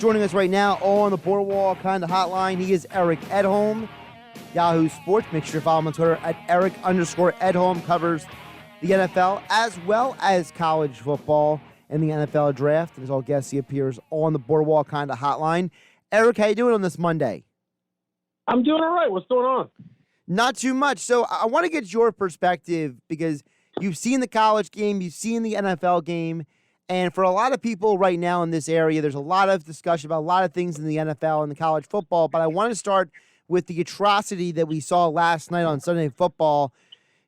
joining us right now on the Boardwalk kind of hotline. He is Eric Edholm, Yahoo Sports. Make sure to follow him on Twitter at Eric_Edholm. Covers the NFL as well as college football and the NFL draft. And as all guests, he appears on the Boardwalk kind of hotline. Eric, how you doing on this Monday? I'm doing all right. What's going on? Not too much. So I want to get your perspective because you've seen the college game, you've seen the NFL game, and for a lot of people right now in this area, there's a lot of discussion about a lot of things in the NFL and the college football, but I want to start with the atrocity that we saw last night on Sunday Night Football.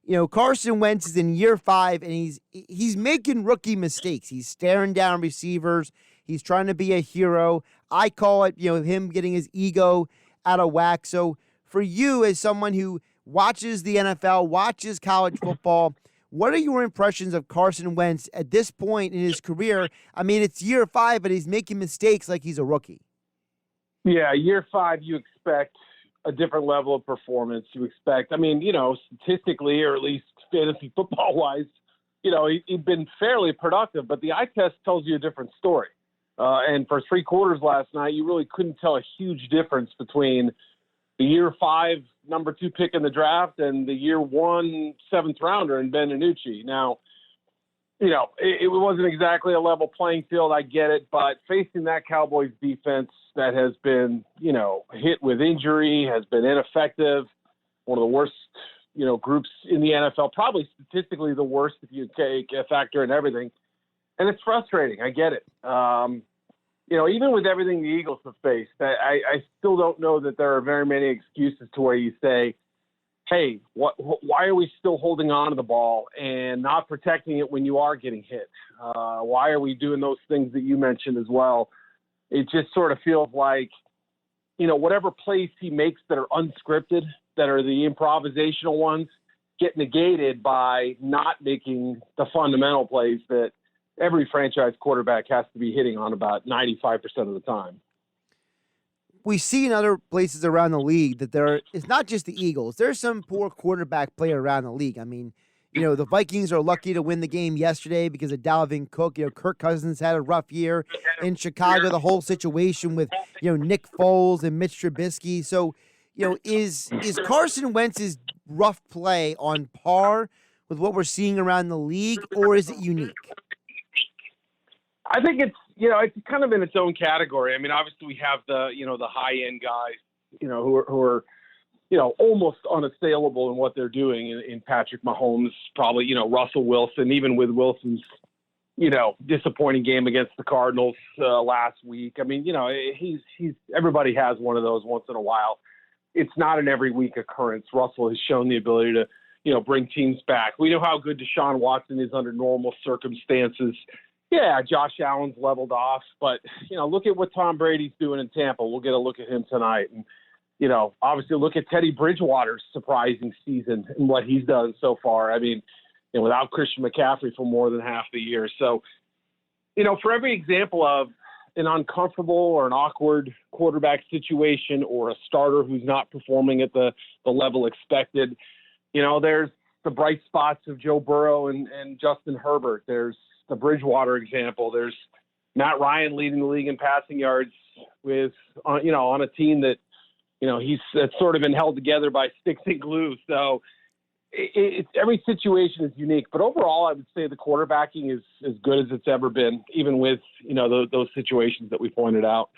You know, Carson Wentz is in year 5, and he's making rookie mistakes. He's staring down receivers. He's trying to be a hero. I call it, him getting his ego out of whack. So for you, as someone who watches the NFL, watches college football, what are your impressions of Carson Wentz at this point in his career? I mean, it's year 5, but he's making mistakes like he's a rookie. Yeah, year 5, you expect a different level of performance. You expect, statistically, or at least fantasy football-wise, he'd been fairly productive, but the eye test tells you a different story. And for 3 quarters last night, you really couldn't tell a huge difference between the year 5 number 2 pick in the draft and the year 1 7th rounder in Ben DiNucci. Now, it wasn't exactly a level playing field. I get it, but facing that Cowboys defense that has been, hit with injury, has been ineffective, one of the worst, groups in the NFL, probably statistically the worst if you take a factor in everything. And it's frustrating. I get it. Even with everything the Eagles have faced, I still don't know that there are very many excuses to where you say, hey, why are we still holding on to the ball and not protecting it when you are getting hit? Why are we doing those things that you mentioned as well? It just sort of feels like, whatever plays he makes that are unscripted, that are the improvisational ones, get negated by not making the fundamental plays that every franchise quarterback has to be hitting on about 95% of the time. We see in other places around the league that it's not just the Eagles. There's some poor quarterback play around the league. I mean, the Vikings are lucky to win the game yesterday because of Dalvin Cook. Kirk Cousins had a rough year. In Chicago, the whole situation with, Nick Foles and Mitch Trubisky. So, is Carson Wentz's rough play on par with what we're seeing around the league, or is it unique? I think it's kind of in its own category. I mean, obviously we have the high-end guys, who are almost unassailable in what they're doing in Patrick Mahomes, probably, Russell Wilson, even with Wilson's, disappointing game against the Cardinals last week. I mean, he's everybody has one of those once in a while. It's not an every week occurrence. Russell has shown the ability to, bring teams back. We know how good Deshaun Watson is under normal circumstances. Yeah, Josh Allen's leveled off, but, look at what Tom Brady's doing in Tampa. We'll get a look at him tonight. And, obviously look at Teddy Bridgewater's surprising season and what he's done so far. I mean, without Christian McCaffrey for more than half the year. So, for every example of an uncomfortable or an awkward quarterback situation or a starter who's not performing at the level expected, there's the bright spots of Joe Burrow and Justin Herbert. There's the Bridgewater example. There's Matt Ryan leading the league in passing yards with, on a team that, that's sort of been held together by sticks and glue. So it's every situation is unique, but overall I would say the quarterbacking is as good as it's ever been, even with, those situations that we pointed out.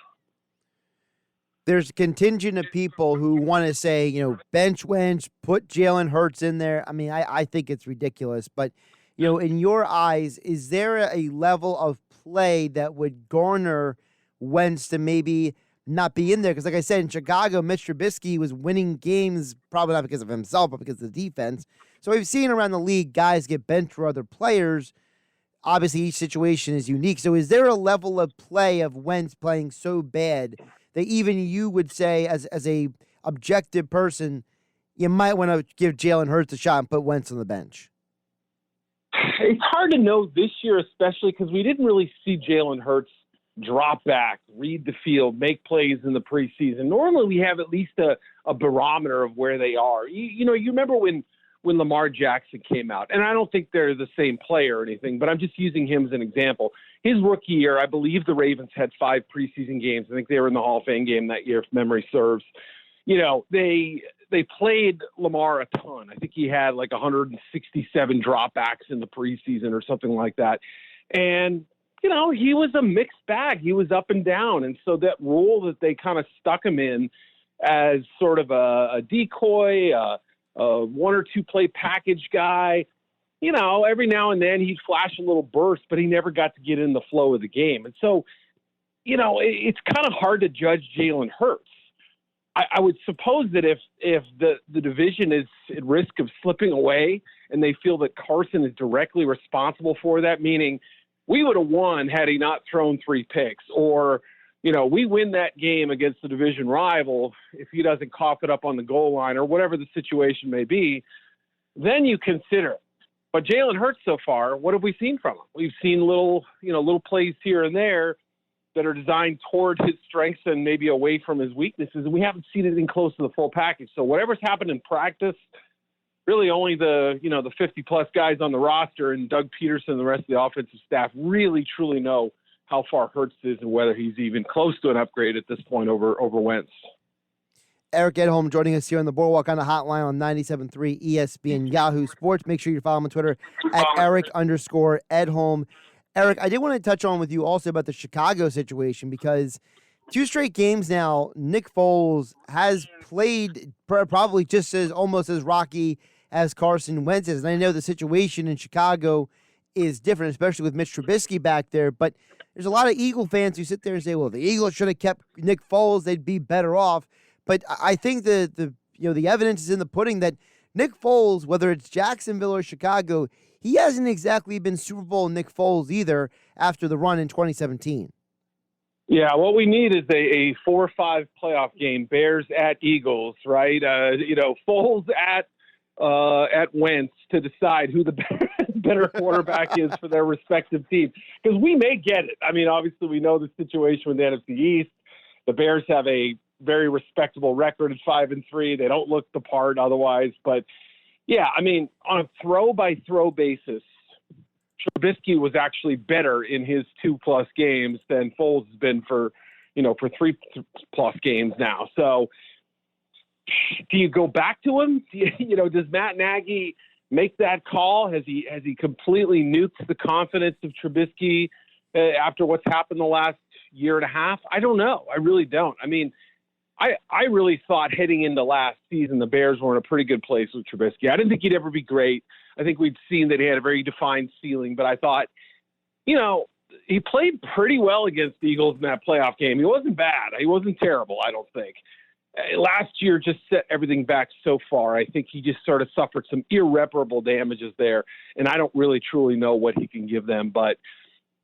There's a contingent of people who want to say, bench Wentz, put Jalen Hurts in there. I mean, I think it's ridiculous, but in your eyes, is there a level of play that would garner Wentz to maybe not be in there? Because like I said, in Chicago, Mitch Trubisky was winning games, probably not because of himself, but because of the defense. So we've seen around the league guys get benched for other players. Obviously, each situation is unique. So is there a level of play of Wentz playing so bad that even you would say, as a objective person, you might want to give Jalen Hurts a shot and put Wentz on the bench? It's hard to know this year, especially because we didn't really see Jalen Hurts drop back, read the field, make plays in the preseason. Normally we have at least a barometer of where they are. You remember when when Lamar Jackson came out. And I don't think they're the same player or anything, but I'm just using him as an example. His rookie year, I believe the Ravens had 5 preseason games. I think they were in the Hall of Fame game that year, if memory serves. You know, they played Lamar a ton. I think he had like 167 dropbacks in the preseason or something like that. And, you know, he was a mixed bag. He was up and down. And so that role that they kind of stuck him in as sort of a decoy, a 1 or 2 play package guy, you know, every now and then he'd flash a little burst, but he never got to get in the flow of the game. And so, you know, it's kind of hard to judge Jalen Hurts. I would suppose that if the division is at risk of slipping away and they feel that Carson is directly responsible for that, meaning we would have won had he not thrown 3 picks, or, you know, we win that game against the division rival if he doesn't cough it up on the goal line or whatever the situation may be, then you consider it. But Jalen Hurts so far, what have we seen from him? We've seen little plays here and there that are designed toward his strengths and maybe away from his weaknesses. And we haven't seen anything close to the full package. So whatever's happened in practice, really only the 50-plus guys on the roster and Doug Peterson and the rest of the offensive staff really, truly know how far Hurts is and whether he's even close to an upgrade at this point over Wentz. Eric Edholm joining us here on the Boardwalk on the hotline on 97.3 ESPN Yahoo Sports. Make sure you follow him on Twitter at Eric_Edholm. Eric, I did want to touch on with you also about the Chicago situation, because 2 straight games now, Nick Foles has played probably just almost as rocky as Carson Wentz is. And I know the situation in Chicago is different, especially with Mitch Trubisky back there. But there's a lot of Eagle fans who sit there and say, well, the Eagles should have kept Nick Foles. They'd be better off. But I think the evidence is in the pudding that Nick Foles, whether it's Jacksonville or Chicago, he hasn't exactly been Super Bowl Nick Foles either after the run in 2017. Yeah, what we need is a 4-5 playoff game, Bears at Eagles, right? Foles at Wentz to decide who the better quarterback is for their respective team. Because we may get it. I mean, obviously we know the situation with the NFC East. The Bears have a very respectable record at 5-3. They don't look the part otherwise, but yeah, I mean, on a throw-by-throw basis, Trubisky was actually better in his 2+ games than Foles has been for 3+ games now. So do you go back to him? Does Matt Nagy make that call? Has he completely nuked the confidence of Trubisky after what's happened the last year and a half? I don't know. I really don't. I mean, I really thought heading into last season, the Bears were in a pretty good place with Trubisky. I didn't think he'd ever be great. I think we'd seen that he had a very defined ceiling, but I thought, he played pretty well against the Eagles in that playoff game. He wasn't bad. He wasn't terrible, I don't think. Last year just set everything back so far. I think he just sort of suffered some irreparable damages there, and I don't really truly know what he can give them. But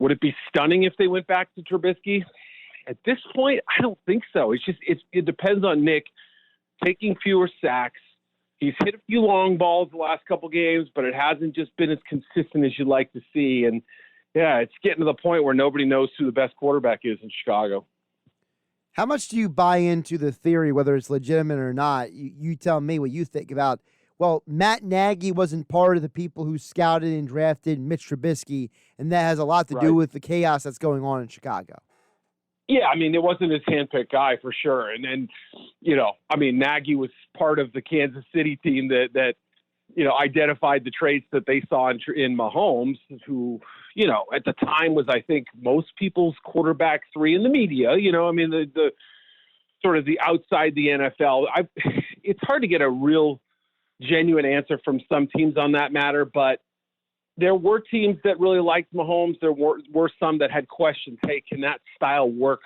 would it be stunning if they went back to Trubisky? At this point, I don't think so. It depends on Nick taking fewer sacks. He's hit a few long balls the last couple games, but it hasn't just been as consistent as you'd like to see. And yeah, it's getting to the point where nobody knows who the best quarterback is in Chicago. How much do you buy into the theory, whether it's legitimate or not? You tell me what you think about, well, Matt Nagy wasn't part of the people who scouted and drafted Mitch Trubisky, and that has a lot to do with the chaos that's going on in Chicago. Yeah, I mean, it wasn't his handpicked guy for sure. And then, Nagy was part of the Kansas City team that identified the traits that they saw in Mahomes, who, at the time was, I think, most people's quarterback 3 in the media. The sort of the outside the NFL. It's hard to get a real genuine answer from some teams on that matter, but there were teams that really liked Mahomes. There were some that had questions. Hey, can that style work,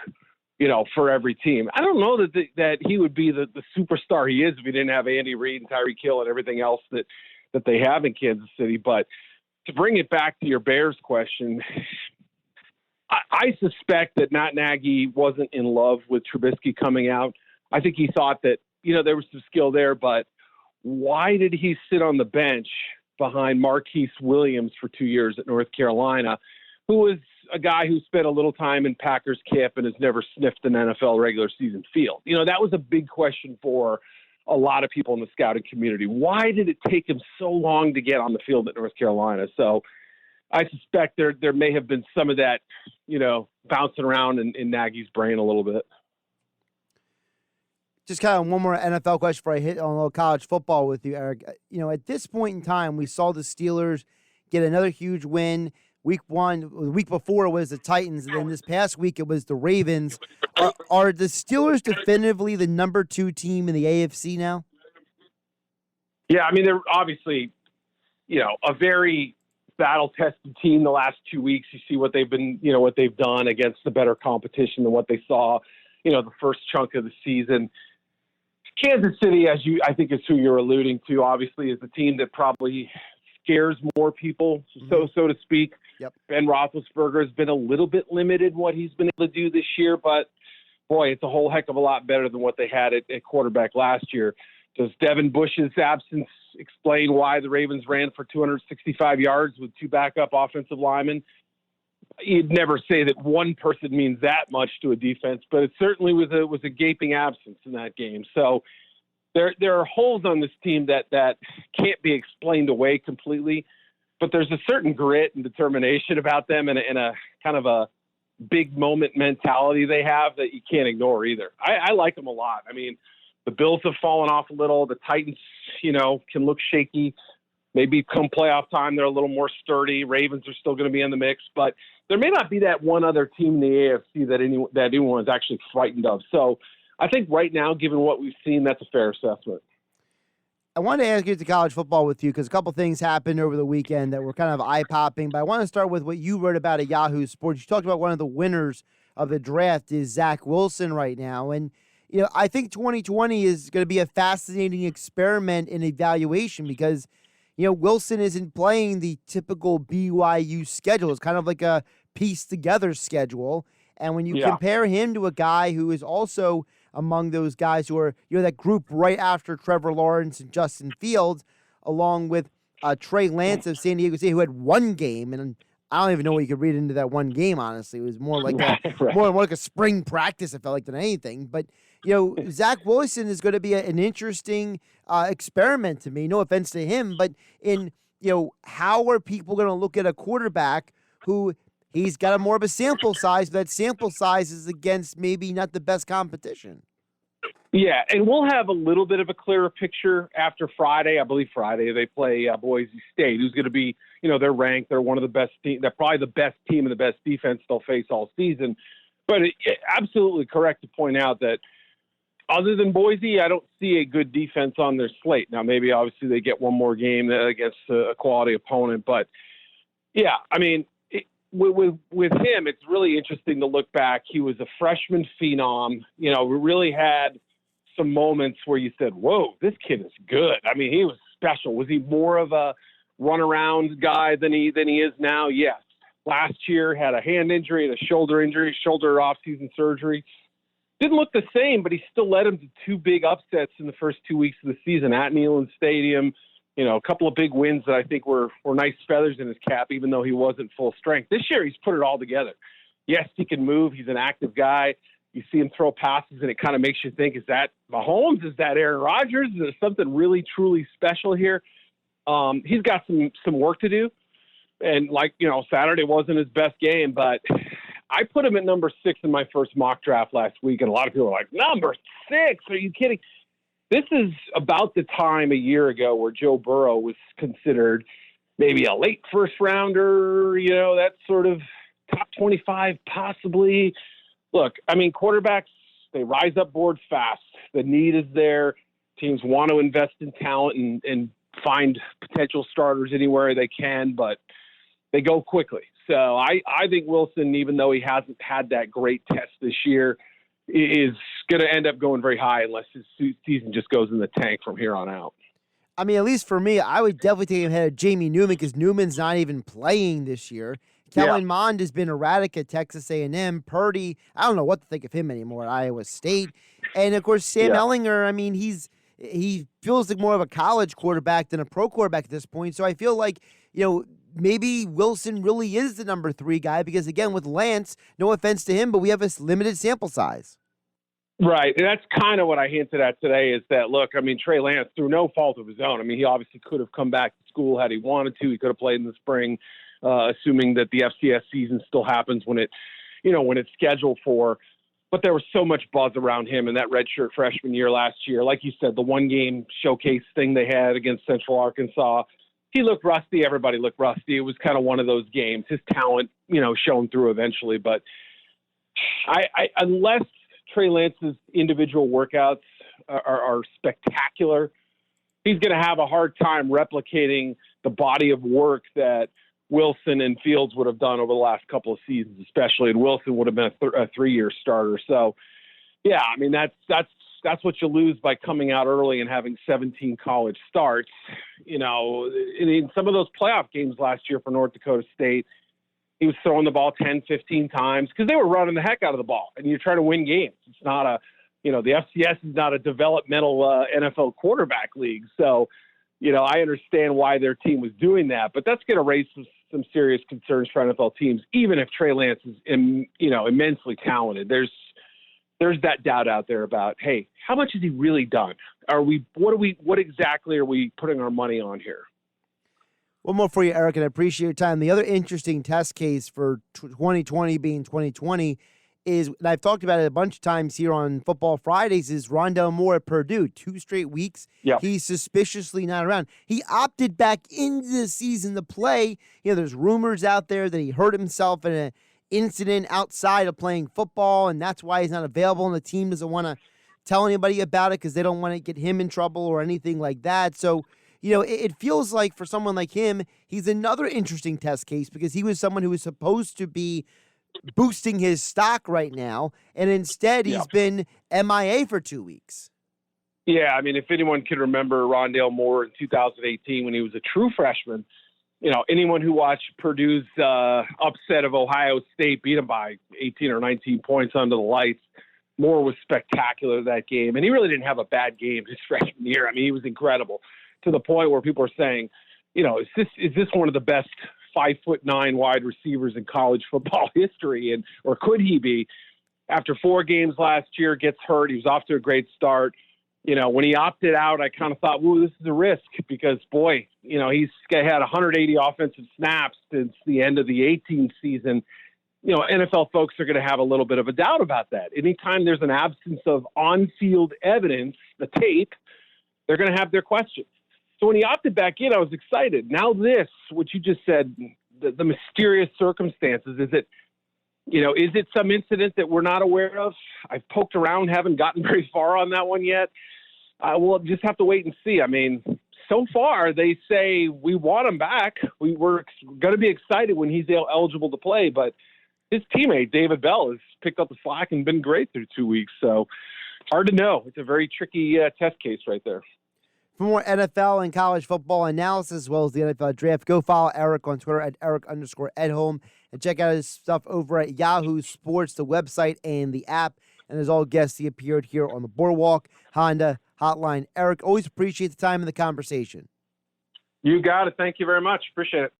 for every team? I don't know that he would be the superstar he is if he didn't have Andy Reid and Tyreek Hill and everything else that they have in Kansas City. But to bring it back to your Bears question, I suspect that Matt Nagy wasn't in love with Trubisky coming out. I think he thought that, there was some skill there, but why did he sit on the bench behind Marquise Williams for 2 years at North Carolina, who was a guy who spent a little time in Packers camp and has never sniffed an NFL regular season field? That was a big question for a lot of people in the scouting community. Why did it take him so long to get on the field at North Carolina? So I suspect there may have been some of that, bouncing around in Nagy's brain a little bit. Just kind of one more NFL question before I hit on a little college football with you, Eric. At this point in time, we saw the Steelers get another huge win. Week 1, the week before it was the Titans, and then this past week it was the Ravens. Are the Steelers definitively the number 2 team in the AFC now? Yeah, I mean, they're obviously, a very battle-tested team the last 2 weeks. You see what they've been, what they've done against the better competition than what they saw, the first chunk of the season. Kansas City, I think is who you're alluding to, obviously, is the team that probably scares more people, so to speak. Yep. Ben Roethlisberger has been a little bit limited in what he's been able to do this year, but boy, it's a whole heck of a lot better than what they had at quarterback last year. Does Devin Bush's absence explain why the Ravens ran for 265 yards with 2 backup offensive linemen? You'd never say that one person means that much to a defense, but it certainly was a gaping absence in that game. So there are holes on this team that can't be explained away completely, but there's a certain grit and determination about them and a kind of a big moment mentality they have that you can't ignore either. I like them a lot. I mean, the Bills have fallen off a little. The Titans, can look shaky. Maybe come playoff time, they're a little more sturdy. Ravens are still going to be in the mix, but there may not be that one other team in the AFC that anyone is actually frightened of. So I think right now, given what we've seen, that's a fair assessment. I wanted to ask you to college football with you because a couple things happened over the weekend that were kind of eye-popping, but I want to start with what you wrote about at Yahoo Sports. You talked about one of the winners of the draft is Zach Wilson right now, and I think 2020 is going to be a fascinating experiment in evaluation because Wilson isn't playing the typical BYU schedule. It's kind of like a pieced-together schedule, and when you compare him to a guy who is also among those guys who are, that group right after Trevor Lawrence and Justin Fields, along with Trey Lance of San Diego State, who had one game, and I don't even know what you could read into that one game, honestly. It was more like more like a spring practice, it felt like, than anything. But, Zach Wilson is going to be an interesting experiment to me. No offense to him, but in, how are people going to look at a quarterback who he's got more of a sample size, but that sample size is against maybe not the best competition. Yeah, and we'll have a little bit of a clearer picture after Friday. I believe Friday they play Boise State, who's going to be, they're ranked. They're one of the best teams. They're probably the best team and the best defense they'll face all season. But absolutely correct to point out that other than Boise, I don't see a good defense on their slate. Now, maybe obviously they get one more game against a quality opponent. But, yeah, I mean, with him, it's really interesting to look back. He was a freshman phenom. We really had some moments where you said, whoa, this kid is good. I mean, he was special. Was he more of a runaround guy than he is now? Yes. Last year had a hand injury and a shoulder off-season surgery. Didn't look the same, but he still led him to 2 big upsets in the first 2 weeks of the season at Neyland Stadium. A couple of big wins that I think were nice feathers in his cap, even though he wasn't full strength. This year, he's put it all together. Yes, he can move. He's an active guy. You see him throw passes, and it kind of makes you think, is that Mahomes? Is that Aaron Rodgers? Is there something really, truly special here? He's got some work to do. And, Saturday wasn't his best game, but I put him at number 6 in my first mock draft last week, and a lot of people are like, number 6? Are you kidding? This is about the time a year ago where Joe Burrow was considered maybe a late first rounder, that sort of top 25 possibly. Look, I mean, quarterbacks, they rise up board fast. The need is there. Teams want to invest in talent and find potential starters anywhere they can, but they go quickly. So I think Wilson, even though he hasn't had that great test this year, is going to end up going very high unless his season just goes in the tank from here on out. I mean, at least for me, I would definitely take him ahead of Jamie Newman because Newman's not even playing this year. Kellen Mond has been erratic at Texas A&M. Purdy, I don't know what to think of him anymore at Iowa State. And, of course, Sam Ehlinger, I mean, he feels like more of a college quarterback than a pro quarterback at this point. So I feel like, maybe Wilson really is the number 3 guy because, again, with Lance, no offense to him, but we have a limited sample size. Right. And that's kind of what I hinted at today is that, look, I mean, Trey Lance, through no fault of his own, I mean, he obviously could have come back to school had he wanted to. He could have played in the spring, assuming that the FCS season still happens when it's scheduled for. But there was so much buzz around him in that redshirt freshman year last year. Like you said, the one-game showcase thing they had against Central Arkansas, he looked rusty. Everybody looked rusty. It was kind of one of those games. His talent, shone through eventually. But unless Trey Lance's individual workouts are spectacular, he's going to have a hard time replicating the body of work that Wilson and Fields would have done over the last couple of seasons, especially. And Wilson would have been a 3-year starter. So, yeah, I mean, that's what you lose by coming out early and having 17 college starts. In some of those playoff games last year for North Dakota State, he was throwing the ball 10, 15 times because they were running the heck out of the ball, and you're trying to win games. It's not the FCS is not a developmental NFL quarterback league. So, I understand why their team was doing that, but that's going to raise some serious concerns for NFL teams, even if Trey Lance is, immensely talented. There's that doubt out there about, hey, how much has he really done? What exactly are we putting our money on here? One more for you, Eric, and I appreciate your time. The other interesting test case for 2020 being 2020 is, and I've talked about it a bunch of times here on Football Fridays, is Rondale Moore at Purdue. 2 straight weeks, He's suspiciously not around. He opted back into the season to play. There's rumors out there that he hurt himself in an incident outside of playing football, and that's why he's not available, and the team doesn't want to tell anybody about it because they don't want to get him in trouble or anything like that. So, it feels like for someone like him, he's another interesting test case because he was someone who was supposed to be boosting his stock right now, and instead he's been MIA for 2 weeks. Yeah, I mean, if anyone can remember Rondale Moore in 2018 when he was a true freshman, anyone who watched Purdue's upset of Ohio State, beat him by 18 or 19 points under the lights, Moore was spectacular that game, and he really didn't have a bad game his freshman year. I mean, he was incredible, to the point where people are saying, is this one of the best 5'9" wide receivers in college football history? Or could he be? After 4 games last year, gets hurt. He was off to a great start. When he opted out, I kind of thought, "Ooh, this is a risk," because boy, he's had 180 offensive snaps since the end of the 18 season. NFL folks are going to have a little bit of a doubt about that. Anytime there's an absence of on-field evidence, the tape, they're going to have their questions. So when he opted back in, I was excited. Now this, what you just said, the mysterious circumstances, is it some incident that we're not aware of? I've poked around, haven't gotten very far on that one yet. We'll just have to wait and see. I mean, so far they say we want him back. We're going to be excited when he's eligible to play, but his teammate, David Bell, has picked up the slack and been great through 2 weeks. So hard to know. It's a very tricky test case right there. For more NFL and college football analysis, as well as the NFL draft, go follow Eric on Twitter at Eric_Edholm, and check out his stuff over at Yahoo Sports, the website and the app. And as all guests, he appeared here on the Boardwalk Honda Hotline. Eric, always appreciate the time and the conversation. You got it. Thank you very much. Appreciate it.